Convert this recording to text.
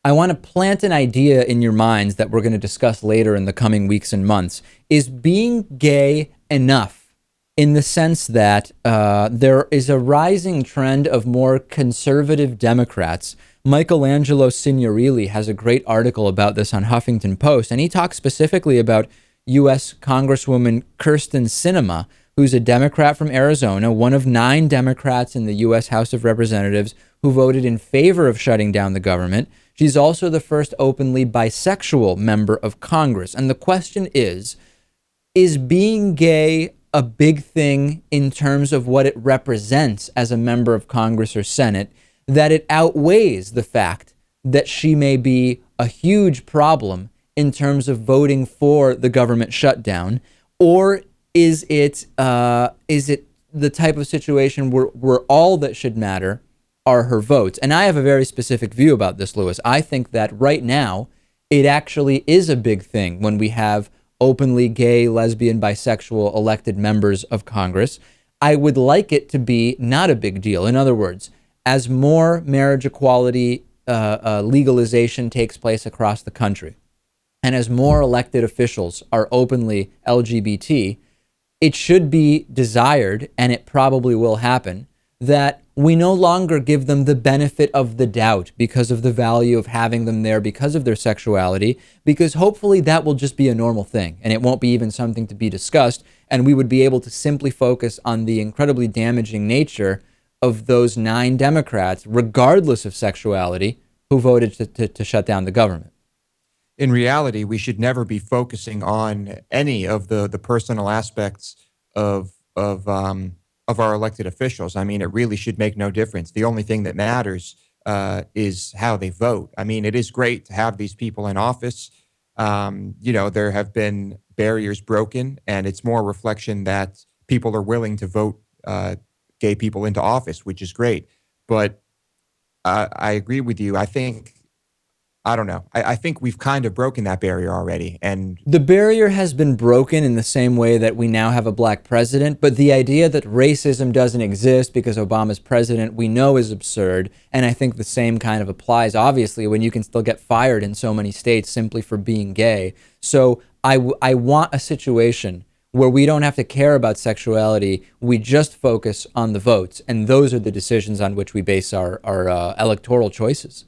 I want to plant an idea in your minds that we're going to discuss later in the coming weeks and months. Is being gay enough, in the sense that there is a rising trend of more conservative Democrats? Michelangelo Signorile has a great article about this on Huffington Post, and he talks specifically about U.S. Congresswoman Kyrsten Sinema, who's a Democrat from Arizona, one of 9 Democrats in the U.S. House of Representatives who voted in favor of shutting down the government. She's also the first openly bisexual member of Congress. And the question is being gay a big thing in terms of what it represents as a member of Congress or Senate, that it outweighs the fact that she may be a huge problem in terms of voting for the government shutdown? Or is it the type of situation where all that should matter are her votes? And I have a very specific view about this, Lewis. I think that right now it actually is a big thing when we have openly gay, lesbian, bisexual elected members of Congress. I would like it to be not a big deal. In other words, as more marriage equality legalization takes place across the country, and as more elected officials are openly LGBT, it should be desired, and it probably will happen, that we no longer give them the benefit of the doubt because of the value of having them there because of their sexuality, because hopefully that will just be a normal thing and it won't be even something to be discussed, and we would be able to simply focus on the incredibly damaging nature of those 9 Democrats, regardless of sexuality, who voted to shut down the government. In reality, we should never be focusing on any of the personal aspects of our elected officials. I mean, it really should make no difference. The only thing that matters is how they vote. I mean, it is great to have these people in office. There have been barriers broken, and it's more a reflection that people are willing to vote gay people into office, which is great. But I agree with you. I don't know. I think we've kind of broken that barrier already. And the barrier has been broken in the same way that we now have a black president, but the idea that racism doesn't exist because Obama's president, we know, is absurd. And I think the same kind of applies, obviously, when you can still get fired in so many states simply for being gay. So I want a situation where we don't have to care about sexuality. We just focus on the votes. And those are the decisions on which we base our electoral choices.